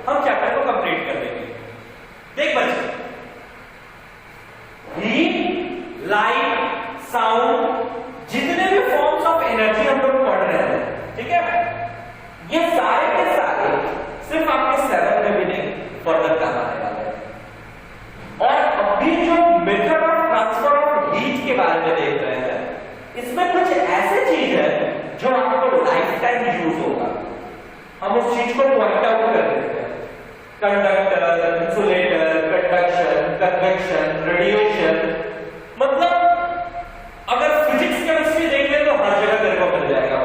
हम चैप्टर को कंप्लीट कर देंगे। देख बच्चे, हीट, लाइट, साउंड, जितने भी फॉर्म्स ऑफ एनर्जी हम लोग पढ़ रहे हैं, ठीक है, ये सारे के सारे सिर्फ आपके 7 में भी नहीं, फर्दर काम आने वाले हैं। और अभी जो method of transfer of heat के बारे में देख रहे हैं, इसमें कुछ ऐसे चीज है जो आपको लाइफ टाइम यूज होगा। हम उस चीज को पॉइंट आउट कर देते हैं। Conductor, insulator, conduction, convection, radiation, मतलब अगर फिजिक्स केमिस्ट्री देख ले तो हर जगह तेरे को मिल जाएगा।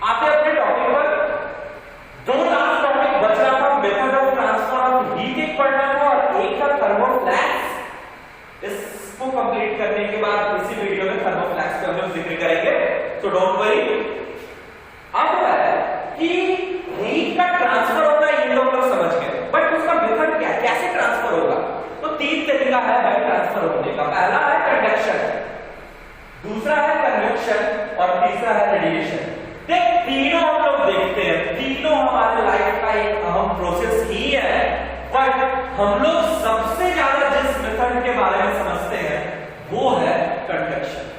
आते अपने टॉपिक पर, 2 लास्ट टॉपिक बच रहा था, method of transfer of heat एक पढ़ना था और एक था थर्मोफ्लैक्स। इसको कंप्लीट करने के बाद इसी वीडियो में थर्मोफ्लैक्स पे हम लोग जिक्र करेंगे, सो डोंट वरी। अब है कि हीट का ट्रांसफर होता है, ये लोग समझ गए, बट उसका मेथड क्या, कैसे ट्रांसफर होगा? तो 3 तरीका है भाई ट्रांसफर होने का। पहला है कंडक्शन, दूसरा है कन्वेक्शन और तीसरा है रेडिएशन। देख, तीनों हम लोग देखते हैं, तीनों हमारे लाइफ का एक अहम प्रोसेस ही है, बट हम लोग सबसे ज्यादा जिस मेथड के बारे में समझते हैं वो है कंडक्शन।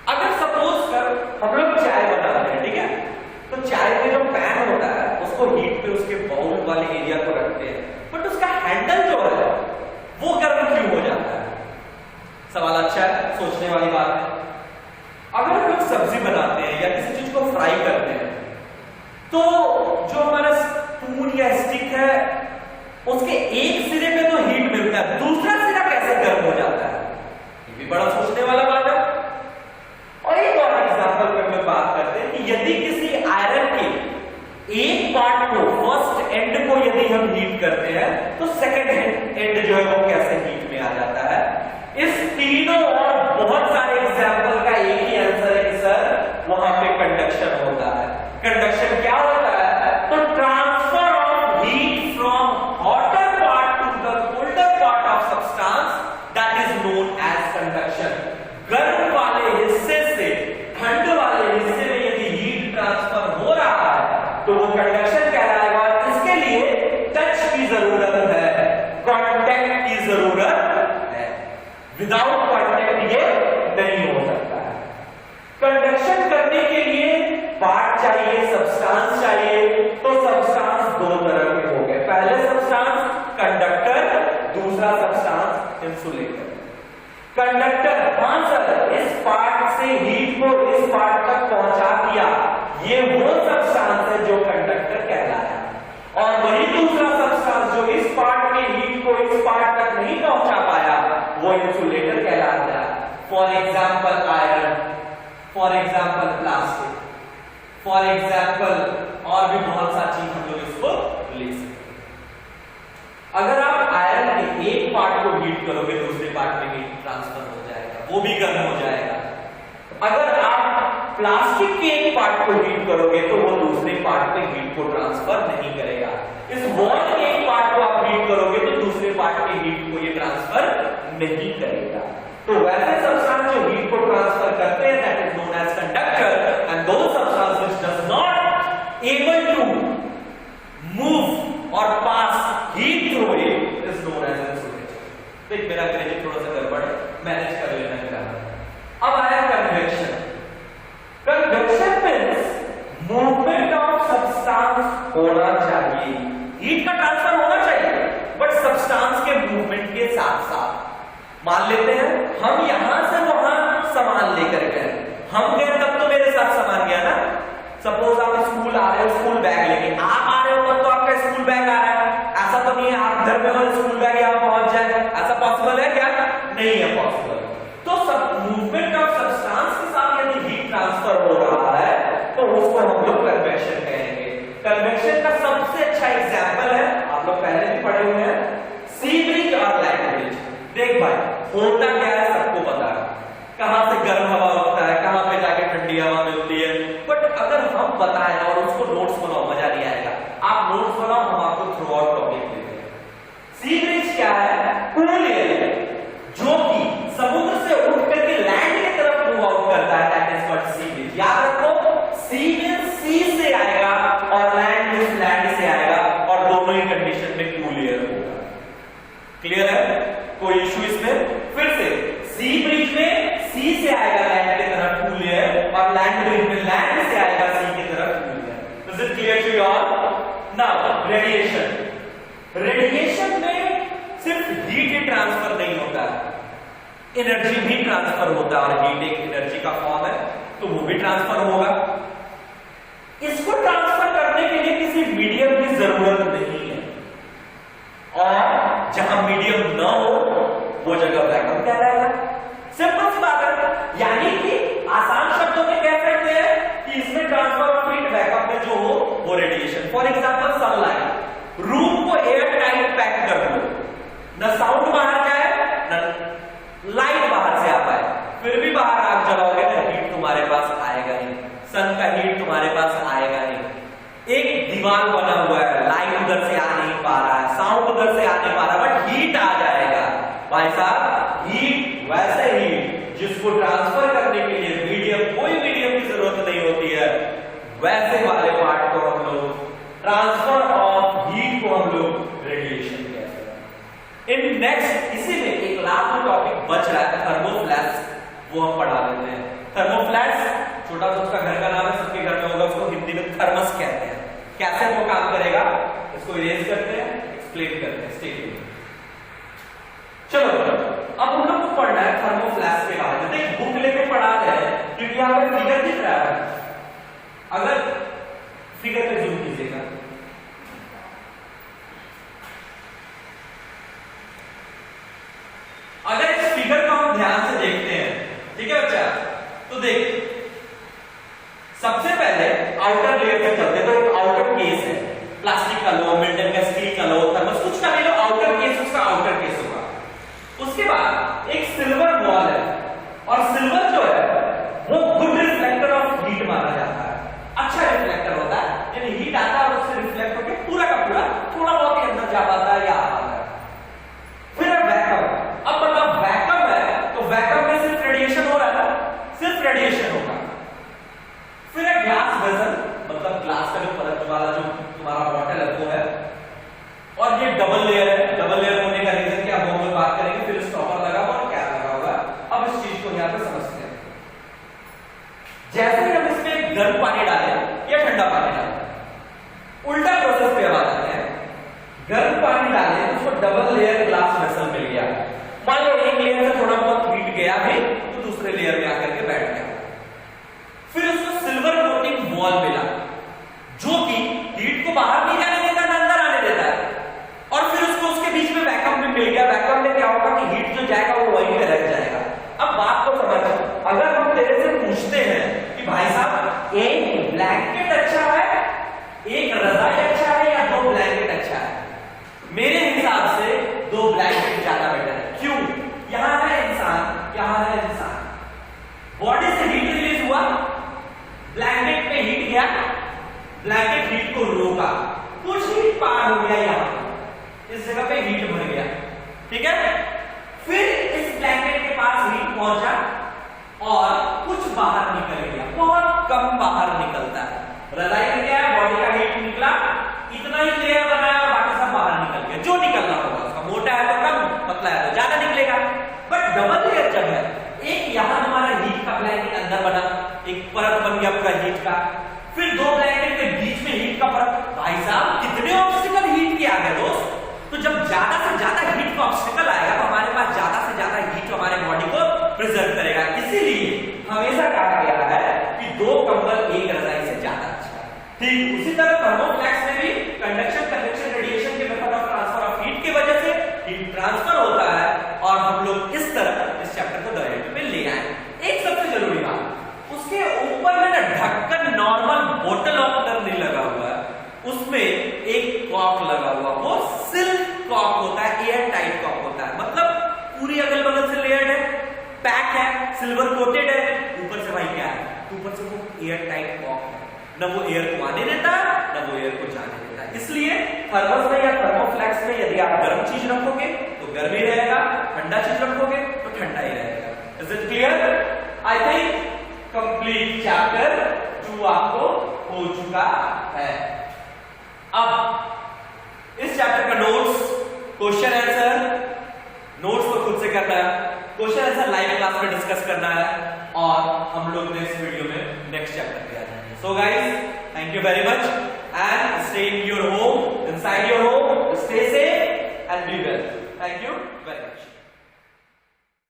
अगर सपोज कर हम लोग चाय बनाते हैं, ठीक है, तो चाय में जो पैन होता है उसको हीट पे उसके बाउल वाले एरिया को रखते हैं, बट उसका हैंडल जो है वो गर्म क्यों हो जाता है? सवाल अच्छा है, सोचने वाली बात है। अगर हम लोग सब्जी बनाते हैं या किसी चीज को फ्राई करते हैं, तो जो हमारा स्पून या स्टिक है उसके एक सिरे पे तो हीट मिलता है, दूसरा सिरा कैसे गर्म हो जाता है? ये भी बड़ा सोचने वाला बात है। और एक और एग्जांपल पे हम बात करते हैं कि यदि किसी आयरन के एक पार्ट को, फर्स्ट एंड को यदि हम हीट करते हैं तो सेकंड एंड जो है वो कैसे हीट में आ जाता है। इस तीनों और बहुत सारे एग्जांपल का एक ही आंसर है कि सर वहां पे कंडक्शन होता है। कंडक्शन क्या होता है? तो transfer of heat from hotter part to the colder part of substance, that is known as conduction. गर्म वाले हिस्से से ठंड वाले हिस्से में यदि हीट ट्रांसफर हो रहा है तो वो कंडक्शन कहलाएगा। और इसके लिए टच की जरूरत है, कांटेक्ट की जरूरत है, विदाउट कांटेक्ट ये नहीं हो सकता है। कंडक्शन करने के लिए पार्ट चाहिए, सब्सटेंस चाहिए, तो सब्सटेंस 2 तरह के हो गए। पहले सब्सटेंस कंडक्टर, दूसरा सब्सटेंस इंसुलेटर। कंडक्टर, हां सर, इस पार्ट से हीट को इस पार्ट तक पहुंचा दिया, ये वो सब्सटेंस है जो कंडक्टर कहलाया। और वही दूसरा सब्सटेंस जो इस पार्ट में हीट को इस पार्ट तक नहीं पहुंचा पाया, वो इंसुलेटर कहलाता है। For example iron, for example plastic, for example और भी बहुत सा चीज हम लोग इसको ले सकते। अगर आप आयरन के एक पार्ट को हीट करोगे दूसरे पार्ट में हीट ट्रांसफर हो जाएगा, वो भी गर्म हो जाएगा। अगर आप प्लास्टिक के एक पार्ट को हीट करोगे तो वो दूसरे पार्ट में हीट को ट्रांसफर नहीं करेगा। इस वॉल के एक पार्ट को आप हीट करोगे तो दूसरे पार्ट के हीट को ये ट्रांसफर नहीं करेगा। तो वैसे सब्सटेंस जो हीट को ट्रांसफर करते हैं, that is known as conductor, and those substance which does not able to move और pass heat through it is known as insulator. देख, मेरा क्रेडिट थोड़ा सा गड़बड़ है, मैनेज कर लेना मेरा। अब आया convection. Convection means movement of substance होना चाहिए, हीट का ट्रांसफर होना चाहिए, बट सब्सटेंस के मूवमेंट के साथ साथ। मान लेते हैं हम यहां से वहां सामान लेकर गए, हम गए तब तो मेरे साथ सामान गया ना। सपोज आप स्कूल आ रहे हो, स्कूल बैग लेके आप आ रहे हो, तब तो आपका स्कूल बैग आ रहा है। ऐसा तो नहीं है आप घर में हो स्कूल बैग यहां पहुंच जाए, ऐसा पॉसिबल है क्या? नहीं है पॉसिबल। तो सब मूवमेंट ऑफ सब्सटेंस के साथ यदि हीट ट्रांसफर हो रहा है तो उसको हम लोग कन्वेक्शन कहेंगे। कन्वेक्शन का सबसे अच्छा एग्जांपल है, आप लोग पहले भी पढ़े हुए हैं, सी ब्रिज और लैंड ब्रिज। देख भाई, होता क्या है सबको पता है, कहां से गर्म हवा उठता है, कहां पे जाके ठंडी हवा मिलती है। बट अगर हम बताएं और उसको नोट्स बनाओ, मजा नहीं आएगा। आप नोट्स बनाओ, हम आपको थ्रू आउट टॉपिक देते हैं। सी ब्रिज क्या है? कूल एयर जो कि समुद्र से उठ करके लैंड की तरफ मूव आउट करता है, that is what sea breeze. याद रखो, सी मींस सी से आएगा और लैंड मींस लैंड से आएगा। क्लियर है? कोई इशू इसमें? फिर से सी ब्रिज में सी से आएगा लैंड की तरफ टू लेयर और लैंड ब्रिज में लैंड से आएगा सी की तरफ to layer. Is it clear to you all? Now radiation. Radiation में सिर्फ हीट ही ट्रांसफर नहीं होता, एनर्जी भी ट्रांसफर होता है और हीट एक एनर्जी का फॉर्म है तो वो भी ट्रांसफर होगा। इसको ट्रांसफर करने के लिए किसी मीडियम की जरूरत नहीं है और जहां मीडियम न हो वो जगह वैक्यूम कहलाएगा। सिंपल सी बात है, यानी कि आसान शब्दों में कह सकते हैं कि इसमें ट्रांसफर ऑफ हीट वैक्यूम में जो हो वो radiation. For example sunlight, room को एयर टाइट पैक कर दो, न साउंड बाहर जाए न लाइट बाहर से आ पाए, फिर भी बाहर आग जलाओगे तो हीट तुम्हारे पास आएगा नहीं, सन का हीट तुम्हारे पास आएगा नहीं। एक दीवार बना हुआ है, लाइट उधर से आ नहीं पा रहा है, साउंड उधर से आ नहीं पा रहा, बट हीट आ जाएगा। भाई साहब हीट वैसे ही जिसको ट्रांसफर करने के लिए मीडियम, कोई मीडियम की जरूरत नहीं होती है, वैसे वाले पार्ट को हम लोग ट्रांसफर ऑफ हीट को हम लोग रेडिएशन कहते हैं। इन नेक्स्ट इसी में एक लास्ट टॉपिक बच रहा है थर्मोफ्लैश, वो हम पढ़ा लेते हैं। थर्मोफ्लैश छोटा सा उसका घर का नाम है, सबके घर में होगा, उसको हिंदी में थर्मस कहते हैं। कैसे वो काम करेगा इसको इरेज करते हैं, एक्सप्लेन करते हैं। Stay tuned. चलो अब हम लोग को पढ़ना है थर्मोफ्लैश के बारे में। देख बुक लेके पढ़ा रहे हैं क्योंकि यहां पे फिगर दिख रहा है, अगर फिगर पे जूम कीजिएगा, अगर इस फिगर को हम ध्यान से देखते हैं, ठीक है बच्चा, तो देख सबसे पहले आउटर लेयर पे चलते हैं। तो एक आउटर केस है, प्लास्टिक का लो, मेटल का, स्टील का लो, थर्मस कुछ का ले लो, आउटर केस उसका आउटर केस होगा। उसके बाद एक सिल्वर बॉल है और सिल्वर जो है वो गुड रिफ्लेक्टर ऑफ हीट माना जाता है, अच्छा रिफ्लेक्टर होता है, यानी हीट आता है और उससे रिफ्लेक्ट होकर पूरा का पूरा थोड़ा बहुत ही अंदर जा पाता है या आ पाता है। फिर है वैक्यूम। अब मतलब वैक्यूम है तो वैक्यूम में सिर्फ रेडिएशन हो रहा है ना, सिर्फ रेडिएशन होगा। फिर है ग्लास वेसल, मतलब ग्लास का जो परत वाला जो तुम्हारा बॉटल है वो है, और ये डबल लेयर है। डबल लेयर होने का रीजन क्या वो हम लोग बात करेंगे। फिर स्टॉपर लगा हुआ और कैप लगा हुआ। अब इस चीज को यहां पे समझते हैं। जैसे ही हम इसमें गर्म पानी डालें या ठंडा पानी डालें, उल्टा प्रोसेस पे आ जाते हैं। गर्म पानी डालें तो उसको डबल लेयर ग्लास वेसल मिल गया, मान लो एक लेयर से थोड़ा बहुत हीट गया भी तो दूसरे लेयर में आकर के बैठ गया। फिर उसको सिल्वर कोटिंग वॉल मिला जो कि हीट को बाहर नहीं जाने देता ना अंदर आने देता है, और फिर उसको उसके बीच में वैक्यूम भी मिल गया। वैक्यूम में क्या होगा कि हीट जो जाएगा वो वहीं पे रह जाएगा। अब बात को समझ, अगर हम तेरे से पूछते हैं कि भाई साहब एक ब्लैंकेट अच्छा है, एक रजाई अच्छा है या दो ब्लैंकेट अच्छा है, मेरे हिसाब से दो ब्लैंकेट ज्यादा बेटर है। क्यों? यहां है इंसान, यहां है इंसान, बॉडी से हीट रिलीज हुआ, ब्लैंकेट में हीट गया, ब्लैंकेट हीट को रोका, कुछ हीट पार हो गया, यहां इस जगह पे हीट भर गया, ठीक है। फिर इस ब्लैंकेट के पास हीट पहुंचा और कुछ बाहर निकल गया, बहुत कम बाहर निकलता है। रजाई में क्या है, बॉडी का हीट निकला, इतना ही लेयर बनाया और बाकी सब बाहर निकल गया, जो निकलना होगा उसका। मोटा है तो कम, पतला है तो ज्यादा निकलेगा। बट डबल लेयर जब है, एक यहां हमारा हीट का ब्लैंकेट अंदर बना, एक परत बन गया पूरा हीट का, फिर दो ब्लैंकेट के बीच में हीट का परत। भाई साहब कितने ऑब्स्टिकल हीट के आ गए दोस्त। तो जब ज्यादा से ज्यादा हीट का ऑब्स्टिकल आएगा तो हमारे पास ज्यादा से ज्यादा हीट हमारे बॉडी को प्रिजर्व करेगा। इसीलिए हमेशा कहा गया है कि दो कंबल एक रजाई से ज्यादा अच्छा है। ठीक उसी तरह थर्मोफ्लैक्स में भी कंडक्शन, कन्वेक्शन, रेडिएशन के method of transfer of heat की वजह से हीट ट्रांसफर होता है और हम लोग इस तरह इस चैप्टर को डायरेक्ट में ले आए। एक सबसे जरूरी बात, उसके ऊपर में ना ढक्कन नॉर्मल बोतल ओपनर नहीं लगा हुआ है, उसमें एक कॉक लगा हुआ, वो सिल्क कॉक होता है, एयर टाइट कॉक होता है। मतलब पूरी अगल बगल से लेयर्ड है, पैक है, सिल्वर कोटेड है, ऊपर से भाई क्या है, ऊपर से वो एयर टाइट कॉक है, न वो एयर को आने देता है न वो एयर को जाने देता है। इसलिए थर्मस में या थर्मोफ्लैक्स में यदि आप गर्म चीज रखोगे तो गर्म ही रहेगा, ठंडा चीज रखोगे तो ठंडा ही रहेगा। Is it clear? I think complete chapter 2 आपको हो चुका है। अब इस चैप्टर का नोट्स, क्वेश्चन आंसर करना है, क्वेश्चन आंसर लाइव क्लास में डिस्कस करना है और हम लोग नेक्स्ट वीडियो में नेक्स्ट चैप्टर पे आ जाएंगे। So guys, thank you very much and stay in your home, inside your home, stay safe and be well. Thank you very much.